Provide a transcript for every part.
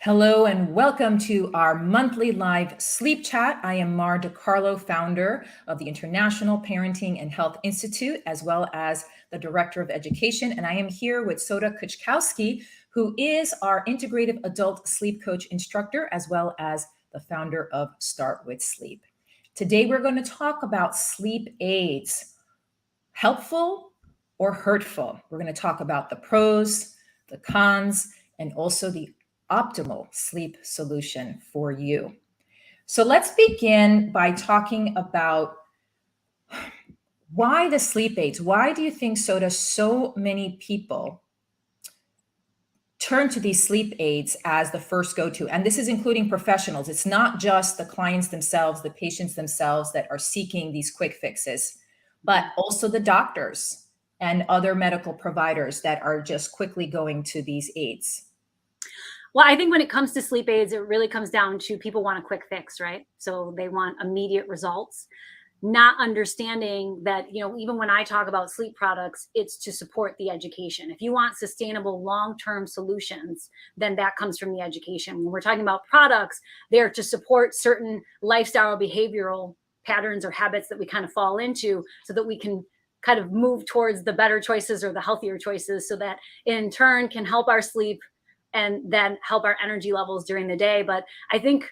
Hello and welcome to our monthly live sleep chat. I am Mar Carlo, founder of the International Parenting and Health Institute, as well as the Director of Education. And I am here with Soda Kuczkowski, who is our integrative adult sleep coach instructor, as well as the founder of Start with Sleep. Today, we're going to talk about sleep aids, helpful or hurtful. We're going to talk about the pros, the cons, and also the optimal sleep solution for you. So let's begin by talking about why the sleep aids. Why do you think so many people turn to these sleep aids as the first go-to? And this is including professionals. It's not just the clients themselves, the patients themselves that are seeking these quick fixes, but also the doctors and other medical providers that are just quickly going to these aids. Well, I think when it comes to sleep aids, it really comes down to people want a quick fix, right? So they want immediate results, not understanding that, even when I talk about sleep products, it's to support the education. If you want sustainable long-term solutions, then that comes from the education. When we're talking about products, they're to support certain lifestyle behavioral patterns or habits that we kind of fall into so that we can kind of move towards the better choices or the healthier choices, so that in turn can help our sleep and then help our energy levels during the day. But I think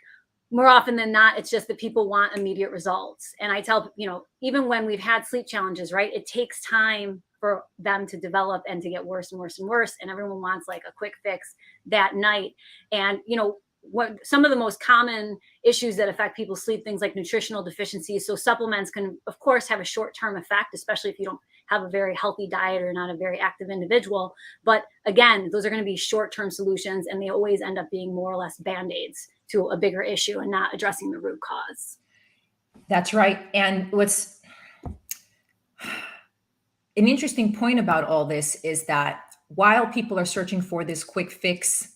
more often than not, it's just that people want immediate results. And I tell, even when we've had sleep challenges, right, it takes time for them to develop and to get worse and worse and worse. And everyone wants like a quick fix that night. And, what some of the most common issues that affect people's sleep, things like nutritional deficiencies. So supplements can, of course, have a short-term effect, especially if you don't have a very healthy diet or not a very active individual. But again, those are going to be short-term solutions, and they always end up being more or less band-aids to a bigger issue and not addressing the root cause. That's right. And what's an interesting point about all this is that while people are searching for this quick fix,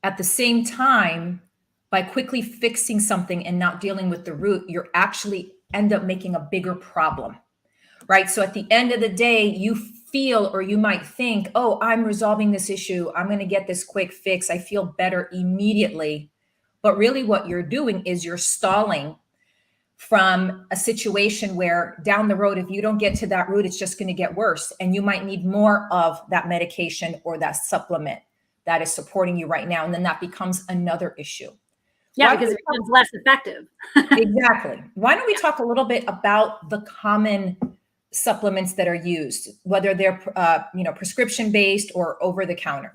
at the same time, by quickly fixing something and not dealing with the root, you're actually end up making a bigger problem, right? So at the end of the day, you feel, or you might think, oh, I'm resolving this issue. I'm going to get this quick fix. I feel better immediately. But really what you're doing is you're stalling from a situation where down the road, if you don't get to that root, it's just going to get worse. And you might need more of that medication or that supplement that is supporting you right now. And then that becomes another issue. Yeah, because it becomes less effective. Exactly. Why don't we talk a little bit about the common supplements that are used, whether they're prescription based or over the counter?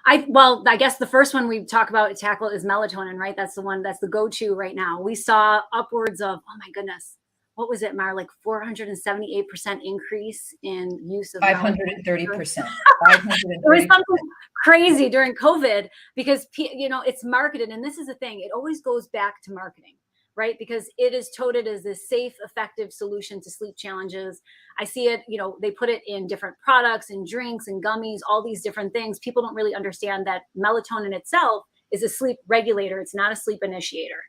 I guess the first one we talk about tackle is melatonin, right? That's the one that's the go-to right now. We saw upwards of, oh my goodness, what was it, Mar? Like 478% increase in use of 530%. 530%. It was something crazy during COVID because, it's marketed. And this is the thing. It always goes back to marketing, right? Because it is touted as this safe, effective solution to sleep challenges. I see it, they put it in different products and drinks and gummies, all these different things. People don't really understand that melatonin itself is a sleep regulator. It's not a sleep initiator.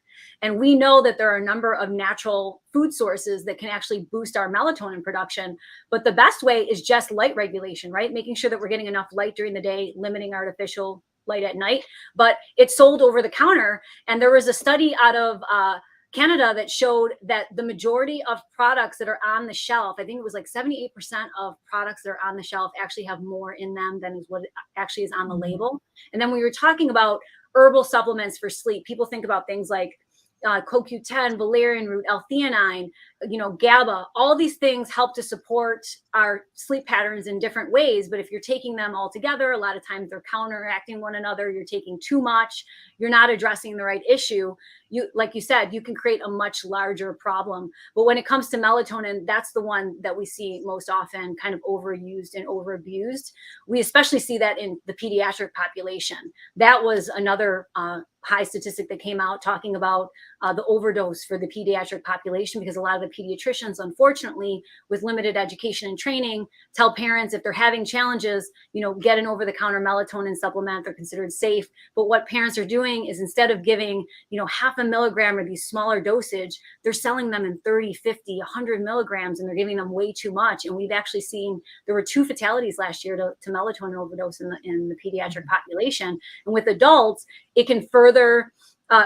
And we know that there are a number of natural food sources that can actually boost our melatonin production. But the best way is just light regulation, right? Making sure that we're getting enough light during the day, limiting artificial light at night. But it's sold over the counter. And there was a study out of Canada that showed that the majority of products that are on the shelf, I think it was like 78% of products that are on the shelf actually have more in them than is what actually is on the label. And then we were talking about herbal supplements for sleep. People think about things like CoQ10, valerian root, L-theanine, GABA. All these things help to support our sleep patterns in different ways. But if you're taking them all together, a lot of times they're counteracting one another. You're taking too much. You're not addressing the right issue. Like you said, you can create a much larger problem. But when it comes to melatonin, that's the one that we see most often kind of overused and overabused. We especially see that in the pediatric population. That was another high statistic that came out talking about the overdose for the pediatric population, because a lot of the pediatricians, unfortunately, with limited education and training, tell parents if they're having challenges, get an over-the-counter melatonin supplement. They're considered safe. But what parents are doing is, instead of giving, half a milligram or these smaller dosage, they're selling them in 30, 50, 100 milligrams, and they're giving them way too much. And we've actually seen there were 2 fatalities last year to melatonin overdose in the pediatric population. And with adults, it can further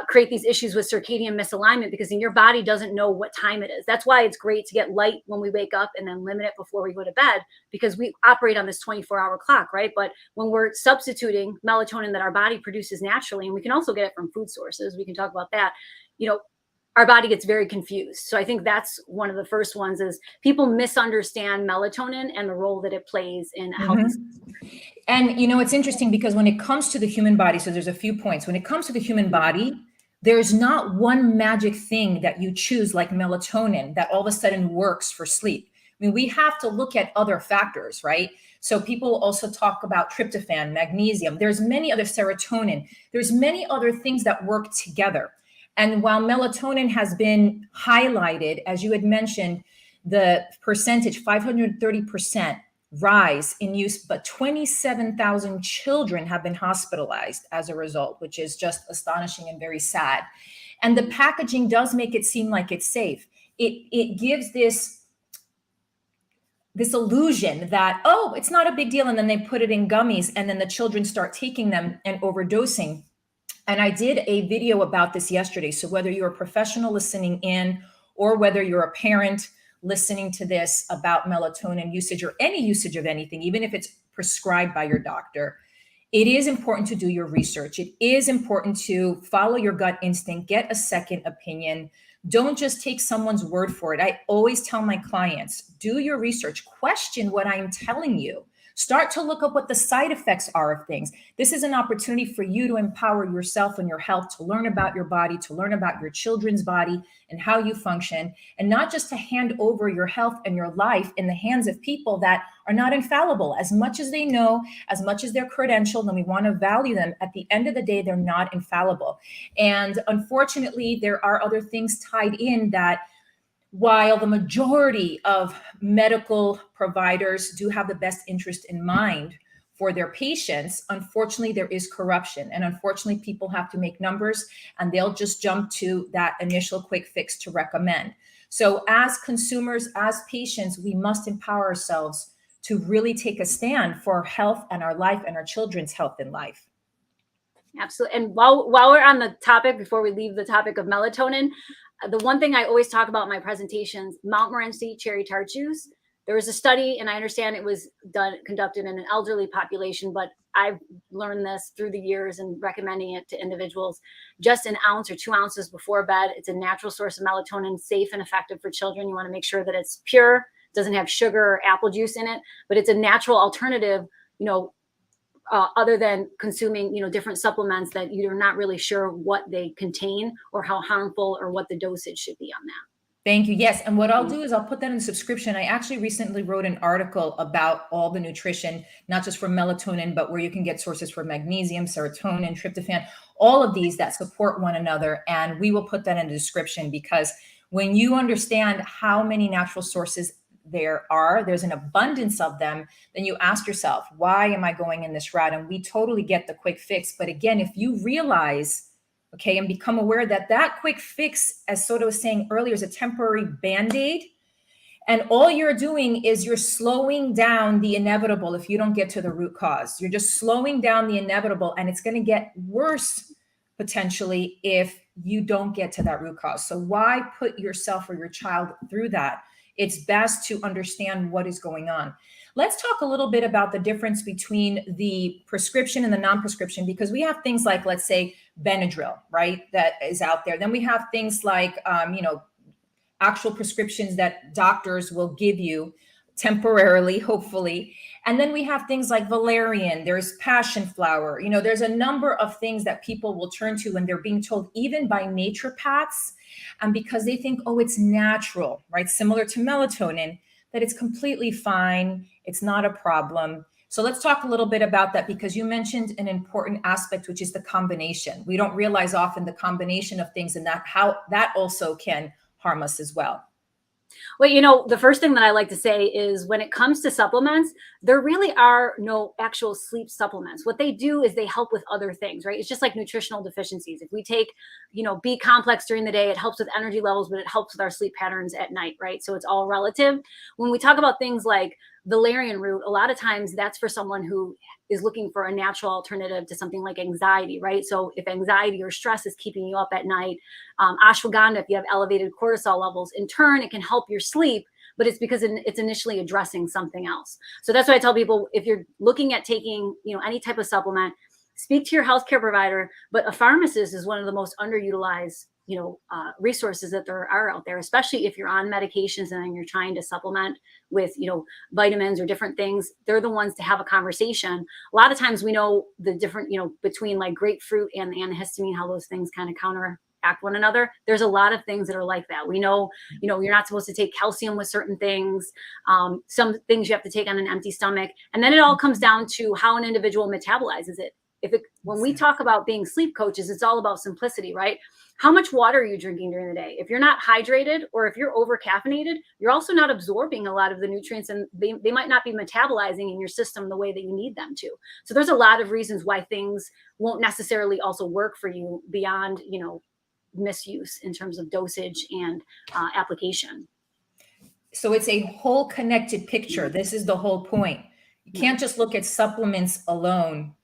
create these issues with circadian misalignment, because then your body doesn't know what time it is. That's why it's great to get light when we wake up and then limit it before we go to bed, because we operate on this 24-hour clock, right? But when we're substituting melatonin that our body produces naturally, and we can also get it from food sources, we can talk about that, our body gets very confused. So I think that's one of the first ones, is people misunderstand melatonin and the role that it plays in a healthy system. And it's interesting, because when it comes to the human body, so there's a few points. When it comes to the human body, there's not one magic thing that you choose like melatonin that all of a sudden works for sleep. I mean, we have to look at other factors, right? So people also talk about tryptophan, magnesium. There's many other, serotonin. There's many other things that work together. And while melatonin has been highlighted, as you had mentioned, the percentage, 530% rise in use, but 27,000 children have been hospitalized as a result, which is just astonishing and very sad. And the packaging does make it seem like it's safe. It gives this illusion that, oh, it's not a big deal. And then they put it in gummies, and then the children start taking them and overdosing. And I did a video about this yesterday. So whether you're a professional listening in, or whether you're a parent listening to this about melatonin usage, or any usage of anything, even if it's prescribed by your doctor, it is important to do your research. It is important to follow your gut instinct, get a second opinion. Don't just take someone's word for it. I always tell my clients, do your research, question what I'm telling you. Start to look up what the side effects are of things. This is an opportunity for you to empower yourself and your health, to learn about your body, to learn about your children's body and how you function, and not just to hand over your health and your life in the hands of people that are not infallible. As much as they know, as much as they're credentialed, and we want to value them, at the end of the day, they're not infallible. And unfortunately, there are other things tied in that, while the majority of medical providers do have the best interest in mind for their patients, unfortunately, there is corruption. And unfortunately, people have to make numbers, and they'll just jump to that initial quick fix to recommend. So as consumers, as patients, we must empower ourselves to really take a stand for our health and our life and our children's health and life. Absolutely. And while we're on the topic, before we leave the topic of melatonin, the one thing I always talk about in my presentations, Montmorency cherry tart juice. There was a study, and I understand it was conducted in an elderly population, but I've learned this through the years and recommending it to individuals. Just an ounce or 2 ounces before bed. It's a natural source of melatonin, safe and effective for children. You want to make sure that it's pure, doesn't have sugar or apple juice in it, but it's a natural alternative, other than consuming, different supplements that you're not really sure what they contain or how harmful or what the dosage should be on that. Thank you. Yes. And what I'll do is I'll put that in the subscription. I actually recently wrote an article about all the nutrition, not just for melatonin, but where you can get sources for magnesium, serotonin, tryptophan, all of these that support one another. And we will put that in the description, because when you understand how many natural sources there's an abundance of them, then you ask yourself, why am I going in this route? And we totally get the quick fix. But again, if you realize, okay, and become aware that that quick fix, as Soda was saying earlier, is a temporary Band-Aid, and all you're doing is you're slowing down the inevitable. If you don't get to the root cause, you're just slowing down the inevitable, and it's going to get worse potentially if you don't get to that root cause. So why put yourself or your child through that? It's best to understand what is going on. Let's talk a little bit about the difference between the prescription and the non-prescription, because we have things like, let's say, Benadryl, right? That is out there. Then we have things like, actual prescriptions that doctors will give you temporarily, hopefully. And then we have things like valerian, there's passion flower, there's a number of things that people will turn to when they're being told, even by naturopaths, and because they think, oh, it's natural, right? Similar to melatonin, that it's completely fine. It's not a problem. So let's talk a little bit about that, because you mentioned an important aspect, which is the combination. We don't realize often the combination of things, and that how that also can harm us as well. Well, you know, the first thing that I like to say is when it comes to supplements, there really are no actual sleep supplements. What they do is they help with other things, right? It's just like nutritional deficiencies. If we take, you know, B complex during the day, it helps with energy levels, but it helps with our sleep patterns at night, right? So it's all relative. When we talk about things like valerian root, a lot of times that's for someone who is looking for a natural alternative to something like anxiety, right? So if anxiety or stress is keeping you up at night, ashwagandha, if you have elevated cortisol levels, in turn, it can help your sleep, but it's because it's initially addressing something else. So that's why I tell people, if you're looking at taking, you know, any type of supplement, speak to your healthcare provider, but a pharmacist is one of the most underutilized, you know, resources that there are out there, especially if you're on medications and then you're trying to supplement with, you know, vitamins or different things. They're the ones to have a conversation. A lot of times we know the different, you know, between like grapefruit and the antihistamine, how those things kind of counteract one another. There's a lot of things that are like that. We know, you know, you're not supposed to take calcium with certain things. Some things you have to take on an empty stomach. And then it all comes down to how an individual metabolizes it. When we talk about being sleep coaches, it's all about simplicity, right? How much water are you drinking during the day? If you're not hydrated or if you're over caffeinated, you're also not absorbing a lot of the nutrients, and they might not be metabolizing in your system the way that you need them to. So there's a lot of reasons why things won't necessarily also work for you beyond, you know, misuse in terms of dosage and application. So it's a whole connected picture. This is the whole point. You can't just look at supplements alone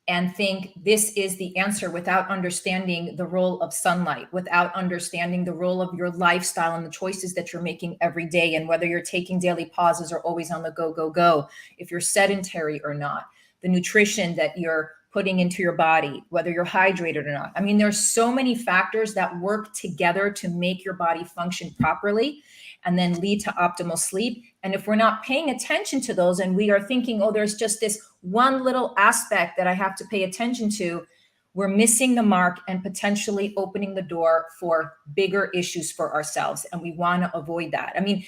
and think this is the answer without understanding the role of sunlight, without understanding the role of your lifestyle and the choices that you're making every day, and whether you're taking daily pauses or always on the go, go, go, if you're sedentary or not, the nutrition that you're putting into your body, whether you're hydrated or not. I mean, there's so many factors that work together to make your body function properly and then lead to optimal sleep. And if we're not paying attention to those and we are thinking, oh, there's just this one little aspect that I have to pay attention to, we're missing the mark and potentially opening the door for bigger issues for ourselves. And we want to avoid that. I mean,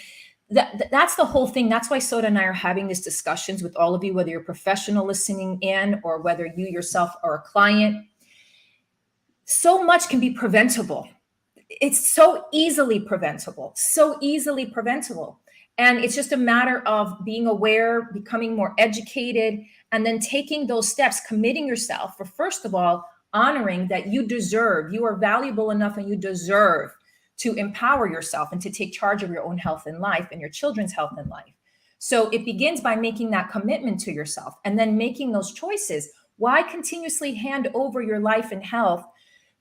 that's the whole thing. That's why Soda and I are having these discussions with all of you, whether you're a professional listening in or whether you yourself are a client. So much can be preventable. It's so easily preventable, so easily preventable. And it's just a matter of being aware, becoming more educated, and then taking those steps, committing yourself for, first of all, honoring that you deserve, you are valuable enough and you deserve to empower yourself and to take charge of your own health and life and your children's health and life. So it begins by making that commitment to yourself and then making those choices. Why continuously hand over your life and health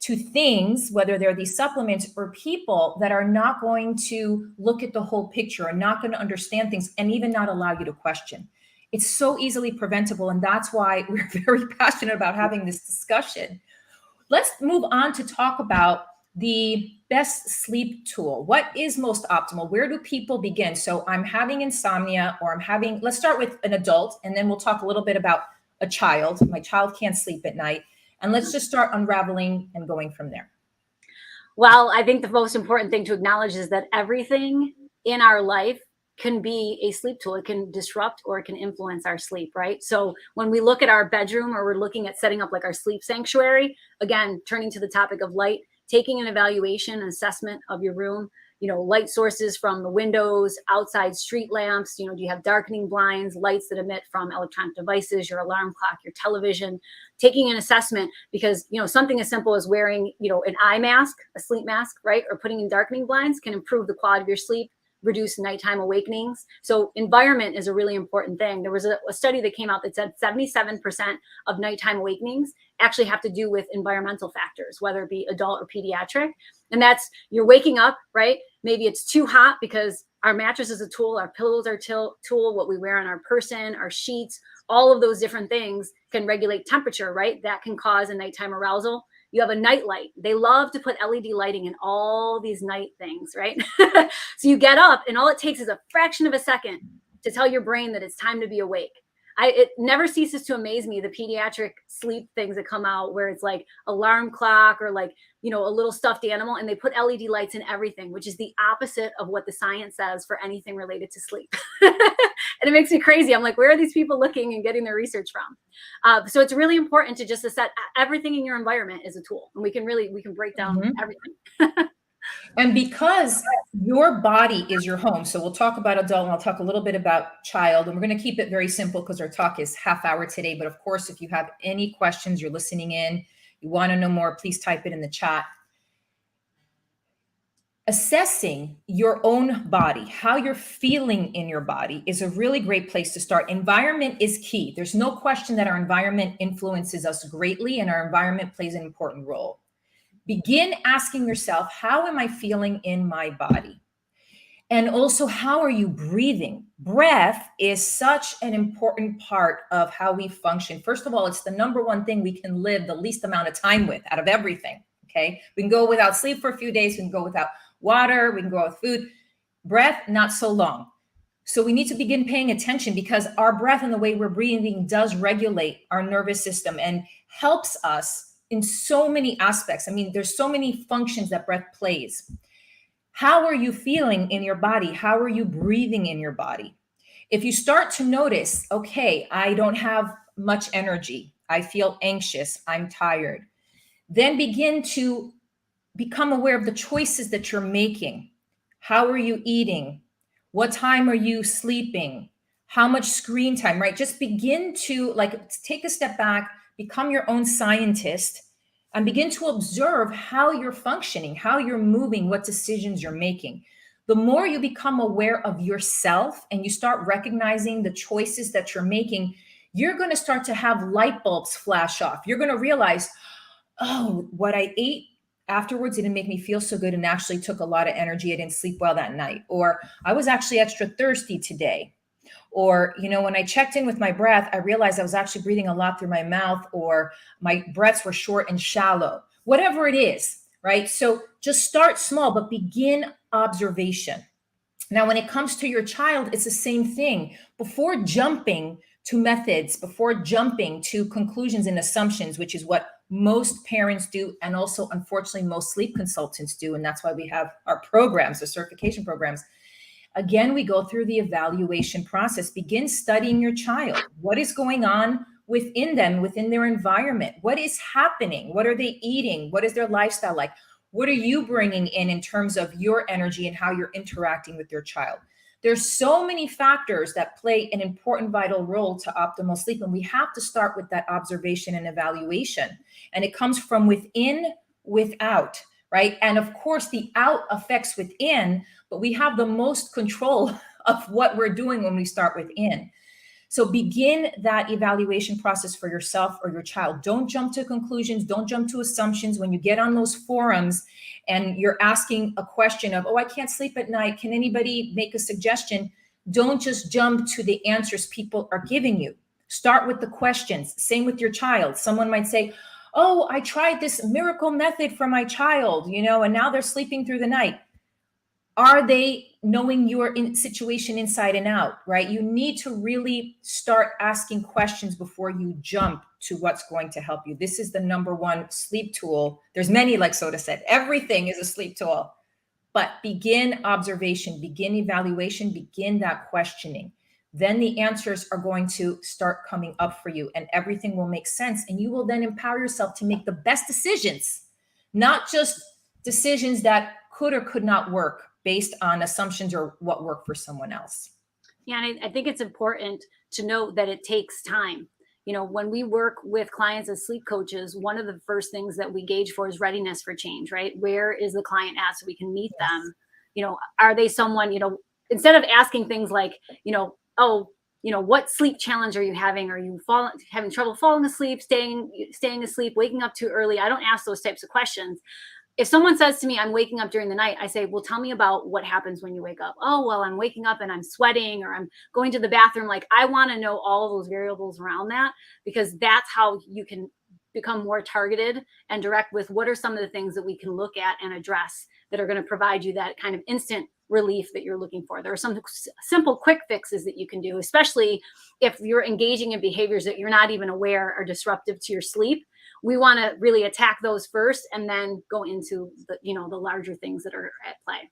to things, whether they're these supplements or people that are not going to look at the whole picture and not going to understand things and even not allow you to question? It's so easily preventable. And that's why we're very passionate about having this discussion. Let's move on to talk about the best sleep tool. What is most optimal? Where do people begin? So I'm having insomnia, or let's start with an adult, and then we'll talk a little bit about a child. My child can't sleep at night. And let's just start unraveling and going from there. Well, I think the most important thing to acknowledge is that everything in our life can be a sleep tool. It can disrupt or it can influence our sleep, right? So when we look at our bedroom or we're looking at setting up like our sleep sanctuary, again, turning to the topic of light, taking an evaluation, an assessment of your room, you know, light sources from the windows, outside street lamps, you know, do you have darkening blinds, lights that emit from electronic devices, your alarm clock, your television, taking an assessment, because, you know, something as simple as wearing, you know, an eye mask, a sleep mask, right? Or putting in darkening blinds can improve the quality of your sleep, reduce nighttime awakenings. So environment is a really important thing. There was a study that came out that said 77% of nighttime awakenings actually have to do with environmental factors, whether it be adult or pediatric. And that's, you're waking up, right? Maybe it's too hot because our mattress is a tool, our pillows are tool, what we wear on our person, our sheets, all of those different things can regulate temperature, right? That can cause a nighttime arousal. You have a night light. They love to put LED lighting in all these night things, right? So you get up and all it takes is a fraction of a second to tell your brain that it's time to be awake. It never ceases to amaze me, the pediatric sleep things that come out where it's like alarm clock or like, you know, a little stuffed animal, and they put LED lights in everything, which is the opposite of what the science says for anything related to sleep. And it makes me crazy. I'm like, where are these people looking and getting their research from? So it's really important to just set everything in your environment is a tool, and we can break down everything. And because your body is your home, so we'll talk about adult and I'll talk a little bit about child, and we're going to keep it very simple because our talk is half hour today. But of course, if you have any questions, you're listening in, you want to know more, please type it in the chat. Assessing your own body, how you're feeling in your body, is a really great place to start. Environment is key. There's no question that our environment influences us greatly, and our environment plays an important role. Begin asking yourself, how am I feeling in my body? And also, how are you breathing? Breath is such an important part of how we function. First of all, it's the number one thing we can live the least amount of time with out of everything. Okay. We can go without sleep for a few days. We can go without water. We can go without food. Breath, not so long. So we need to begin paying attention, because our breath and the way we're breathing does regulate our nervous system and helps us in so many aspects. I mean, there's so many functions that breath plays. How are you feeling in your body? How are you breathing in your body? If you start to notice, okay, I don't have much energy, I feel anxious, I'm tired, then begin to become aware of the choices that you're making. How are you eating? What time are you sleeping? How much screen time, right? Just begin to take a step back, become your own scientist, and begin to observe how you're functioning, how you're moving, what decisions you're making. The more you become aware of yourself and you start recognizing the choices that you're making, you're going to start to have light bulbs flash off. You're going to realize, oh, what I ate afterwards didn't make me feel so good and actually took a lot of energy. I didn't sleep well that night. Or I was actually extra thirsty today. Or, when I checked in with my breath, I realized I was actually breathing a lot through my mouth, or my breaths were short and shallow, whatever it is, right? So just start small, but begin observation. Now, when it comes to your child, it's the same thing. Before jumping to methods, before jumping to conclusions and assumptions, which is what most parents do, and also, unfortunately, most sleep consultants do, and that's why we have our programs, the certification programs. Again, we go through the evaluation process. Begin studying your child. What is going on within them, within their environment? What is happening? What are they eating? What is their lifestyle like? What are you bringing in terms of your energy and how you're interacting with your child? There's so many factors that play an important, vital role to optimal sleep. And we have to start with that observation and evaluation. And it comes from within, without, right? And of course, the out affects within, but we have the most control of what we're doing when we start within. So begin that evaluation process for yourself or your child. Don't jump to conclusions. Don't jump to assumptions. When you get on those forums and you're asking a question of, oh, I can't sleep at night, can anybody make a suggestion? Don't just jump to the answers people are giving you. Start with the questions. Same with your child. Someone might say, oh, I tried this miracle method for my child, and now they're sleeping through the night. Are they knowing your situation inside and out, right? You need to really start asking questions before you jump to what's going to help you. This is the number one sleep tool. There's many, like Soda said, everything is a sleep tool, but begin observation, begin evaluation, begin that questioning. Then the answers are going to start coming up for you and everything will make sense. And you will then empower yourself to make the best decisions, not just decisions that could or could not work based on assumptions or what worked for someone else. Yeah, and I think it's important to note that it takes time. When we work with clients as sleep coaches, one of the first things that we gauge for is readiness for change, right? Where is the client at so we can meet them? Are they someone, instead of asking things like, what sleep challenge are you having? Are you having trouble falling asleep, staying asleep, waking up too early? I don't ask those types of questions. If someone says to me, I'm waking up during the night, I say, well, tell me about what happens when you wake up. Oh, well, I'm waking up and I'm sweating, or I'm going to the bathroom. Like, I want to know all of those variables around that, because that's how you can become more targeted and direct with what are some of the things that we can look at and address that are going to provide you that kind of instant relief that you're looking for. There are some simple quick fixes that you can do, especially if you're engaging in behaviors that you're not even aware are disruptive to your sleep. We want to really attack those first and then go into the larger things that are at play.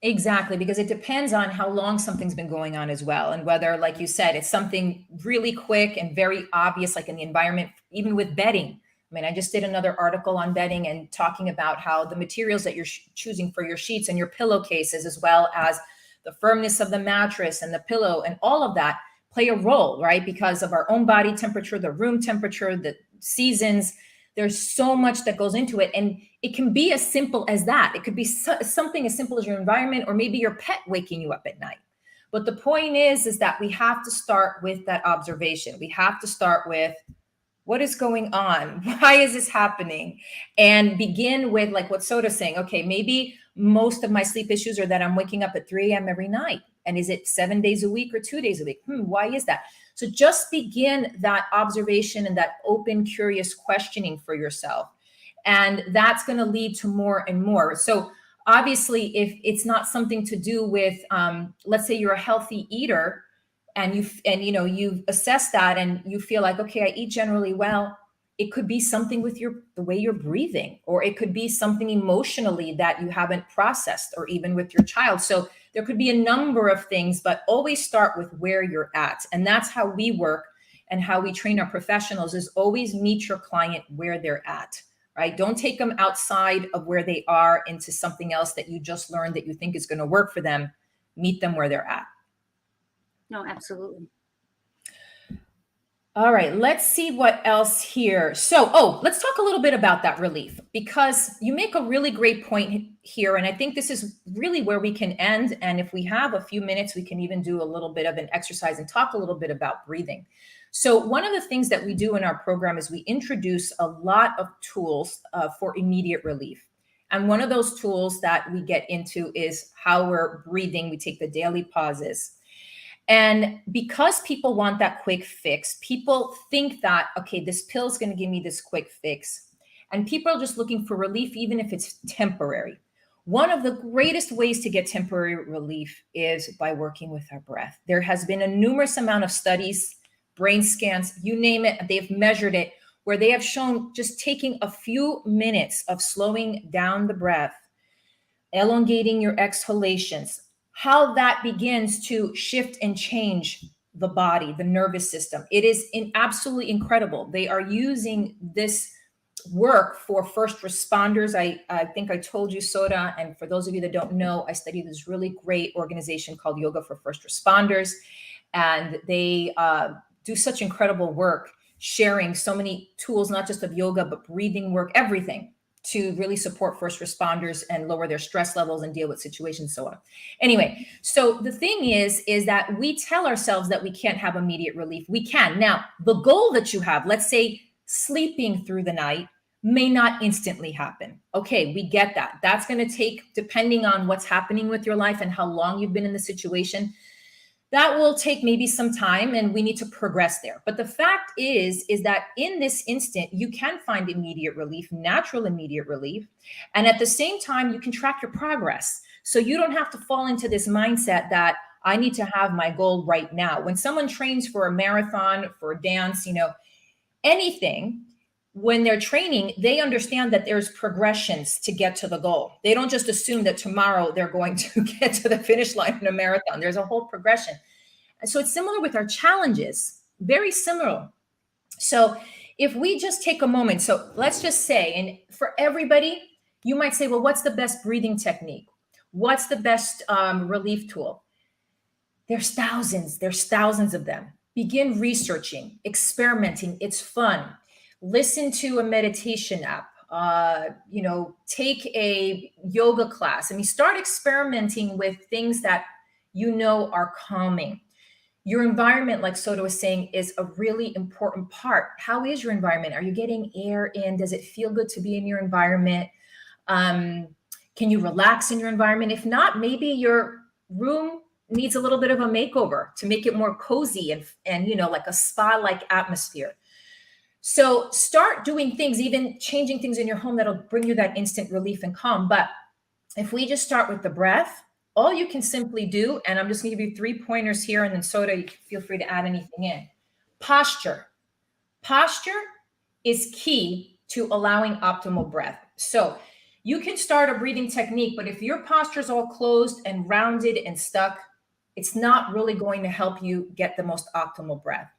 Exactly, because it depends on how long something's been going on as well. And whether, like you said, it's something really quick and very obvious, like in the environment, even with bedding, I mean, I just did another article on bedding and talking about how the materials that you're choosing for your sheets and your pillowcases, as well as the firmness of the mattress and the pillow and all of that play a role, right? Because of our own body temperature, the room temperature, the seasons, there's so much that goes into it. And it can be as simple as that. It could be something as simple as your environment, or maybe your pet waking you up at night. But the point is that we have to start with that observation. We have to start with, what is going on? Why is this happening? And begin with, like what Soda's saying, okay, maybe most of my sleep issues are that I'm waking up at 3 a.m. every night. And is it 7 days a week or 2 days a week? Why is that? So just begin that observation and that open, curious questioning for yourself. And that's going to lead to more and more. So obviously, if it's not something to do with, let's say you're a healthy eater, and you've assessed that and you feel like, okay, I eat generally well. It could be something with the way you're breathing, or it could be something emotionally that you haven't processed, or even with your child. So there could be a number of things, but always start with where you're at. And that's how we work and how we train our professionals, is always meet your client where they're at, right? Don't take them outside of where they are into something else that you just learned that you think is going to work for them. Meet them where they're at. No, absolutely. All right, let's see what else here. So, let's talk a little bit about that relief, because you make a really great point here. And I think this is really where we can end. And if we have a few minutes, we can even do a little bit of an exercise and talk a little bit about breathing. So one of the things that we do in our program is we introduce a lot of tools for immediate relief. And one of those tools that we get into is how we're breathing. We take the daily pauses. And because people want that quick fix, people think that, okay, this pill is going to give me this quick fix. And people are just looking for relief, even if it's temporary. One of the greatest ways to get temporary relief is by working with our breath. There has been a numerous amount of studies, brain scans, you name it, they've measured it, where they have shown just taking a few minutes of slowing down the breath, elongating your exhalations, how that begins to shift and change the body, the nervous system. It is absolutely incredible. They are using this work for first responders. I think I told you, Soda, and for those of you that don't know, I studied this really great organization called Yoga for First Responders, and they do such incredible work, sharing so many tools, not just of yoga, but breathing work, everything, to really support first responders and lower their stress levels and deal with situations, so on. Anyway, so the thing is that we tell ourselves that we can't have immediate relief. We can. Now, the goal that you have, let's say sleeping through the night, may not instantly happen. Okay, we get that. That's going to take, depending on what's happening with your life and how long you've been in the situation, that will take maybe some time, and we need to progress there. But the fact is that in this instant, you can find immediate relief, natural immediate relief. And at the same time, you can track your progress. So you don't have to fall into this mindset that I need to have my goal right now. When someone trains for a marathon, for a dance, anything, when they're training, they understand that there's progressions to get to the goal. They don't just assume that tomorrow they're going to get to the finish line in a marathon. There's a whole progression. And so it's similar with our challenges, very similar. So if we just take a moment, so let's just say, and for everybody, you might say, well, what's the best breathing technique? What's the best relief tool? There's thousands of them. Begin researching, experimenting. It's fun. Listen to a meditation app, take a yoga class. Start experimenting with things that are calming. Your environment, like Soda was saying, is a really important part. How is your environment? Are you getting air in? Does it feel good to be in your environment? Can you relax in your environment? If not, maybe your room needs a little bit of a makeover to make it more cozy and like a spa-like atmosphere. So start doing things, even changing things in your home that'll bring you that instant relief and calm. But if we just start with the breath, all you can simply do, and I'm just going to give you 3 pointers here, and then Soda, you can feel free to add anything in. Posture. Posture is key to allowing optimal breath. So you can start a breathing technique, but if your posture is all closed and rounded and stuck, it's not really going to help you get the most optimal breath.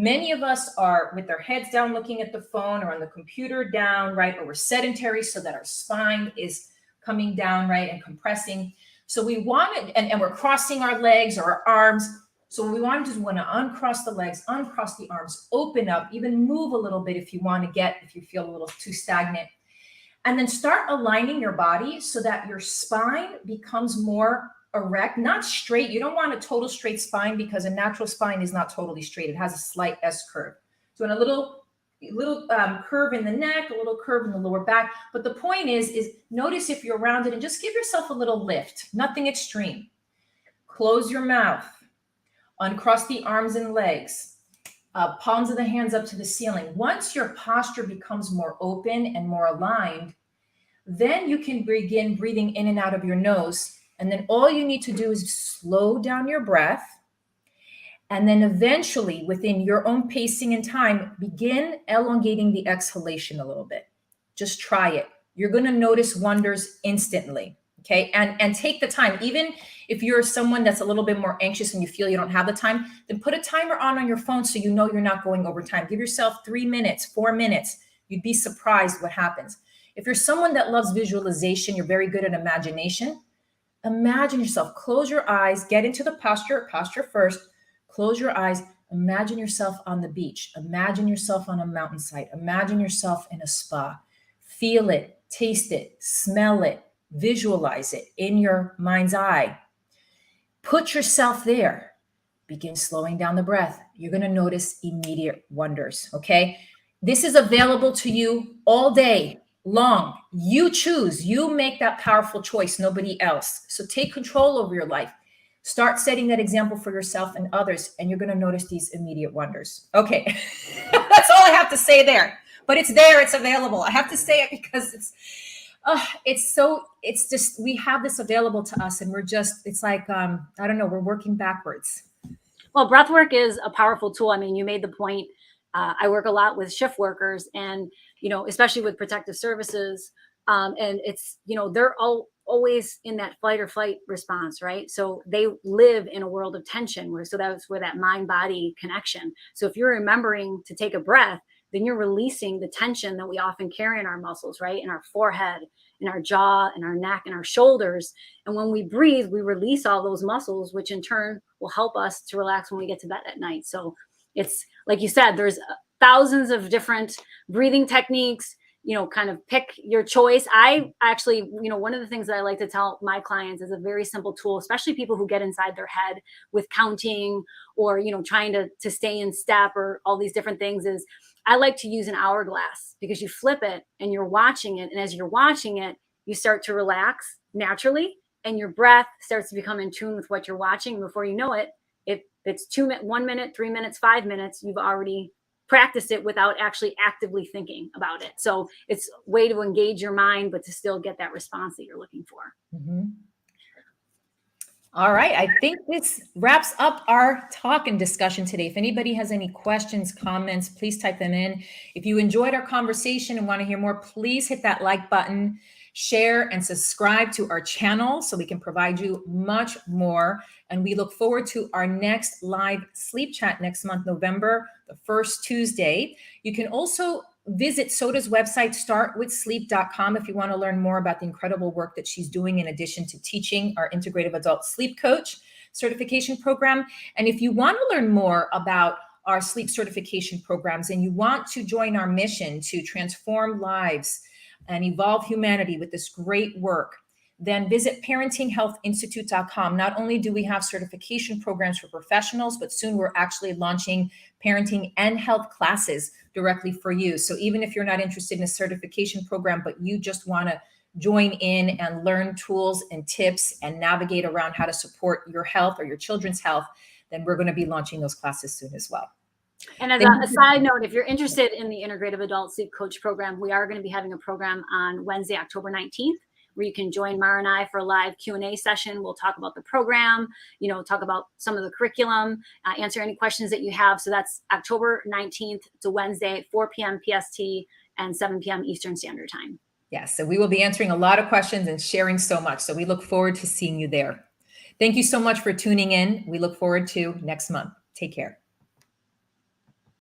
Many of us are with their heads down looking at the phone or on the computer down, right? Or we're sedentary so that our spine is coming down, right? And compressing. So we want it, and we're crossing our legs or our arms. So what we want to do is want to uncross the legs, uncross the arms, open up, even move a little bit if you want to if you feel a little too stagnant. And then start aligning your body so that your spine becomes more erect, not straight. You don't want a total straight spine because a natural spine is not totally straight. It has a slight S curve. So in a little curve in the neck, a little curve in the lower back. But the point is notice if you're rounded and just give yourself a little lift, nothing extreme. Close your mouth, uncross the arms and legs, palms of the hands up to the ceiling. Once your posture becomes more open and more aligned, then you can begin breathing in and out of your nose. And then all you need to do is slow down your breath. And then eventually, within your own pacing and time, begin elongating the exhalation a little bit. Just try it. You're going to notice wonders instantly. Okay. And take the time. Even if you're someone that's a little bit more anxious and you feel you don't have the time, then put a timer on your phone so you know you're not going over time. Give yourself 3 minutes, 4 minutes. You'd be surprised what happens. If you're someone that loves visualization, you're very good at imagination. Imagine yourself, close your eyes, get into the posture first, close your eyes, imagine yourself on the beach, imagine yourself on a mountainside, imagine yourself in a spa, feel it, taste it, smell it, visualize it in your mind's eye. Put yourself there, begin slowing down the breath. You're going to notice immediate wonders, okay? This is available to you all day long. You choose, you make that powerful choice, nobody else. So take control over your life. Start setting that example for yourself and others, and you're going to notice these immediate wonders. Okay. That's all I have to say there, but it's there, it's available. I have to say it because it's just, we have this available to us and it's like, I don't know, we're working backwards. Well, breath work is a powerful tool. I mean, you made the point. I work a lot with shift workers and, especially with protective services. And it's, they're always in that fight or flight response, right? So they live in a world of tension so that's where that mind body connection. So if you're remembering to take a breath, then you're releasing the tension that we often carry in our muscles, right? In our forehead, in our jaw, in our neck, in our shoulders. And when we breathe, we release all those muscles, which in turn will help us to relax when we get to bed at night. So it's like you said, there's thousands of different breathing techniques, kind of pick your choice. I actually, one of the things that I like to tell my clients is a very simple tool, especially people who get inside their head with counting or, trying to stay in step or all these different things is I like to use an hourglass because you flip it and you're watching it. And as you're watching it, you start to relax naturally and your breath starts to become in tune with what you're watching. Before you know it, if it's 1 minute, 3 minutes, 5 minutes, you've already practiced it without actually actively thinking about it. So it's a way to engage your mind, but to still get that response that you're looking for. Mm-hmm. All right. I think this wraps up our talk and discussion today. If anybody has any questions, comments, please type them in. If you enjoyed our conversation and want to hear more, please hit that like button, share, and subscribe to our channel so we can provide you much more. And we look forward to our next live sleep chat next month, November, the first Tuesday. You can also visit Soda's website, startwithsleep.com, if you want to learn more about the incredible work that she's doing in addition to teaching our integrative adult sleep coach certification program. And if you want to learn more about our sleep certification programs and you want to join our mission to transform lives and evolve humanity with this great work, then visit parentinghealthinstitute.com. Not only do we have certification programs for professionals, but soon we're actually launching parenting and health classes directly for you. So even if you're not interested in a certification program, but you just want to join in and learn tools and tips and navigate around how to support your health or your children's health, then we're going to be launching those classes soon as well. And as a side note, if you're interested in the Integrative Adult Sleep Coach program, we are going to be having a program on Wednesday, October 19th, where you can join Mara and I for a live Q&A session. We'll talk about the program, talk about some of the curriculum, answer any questions that you have. So that's October 19th to Wednesday, 4 p.m. PST and 7 p.m. Eastern Standard Time. Yes, so we will be answering a lot of questions and sharing so much. So we look forward to seeing you there. Thank you so much for tuning in. We look forward to next month. Take care.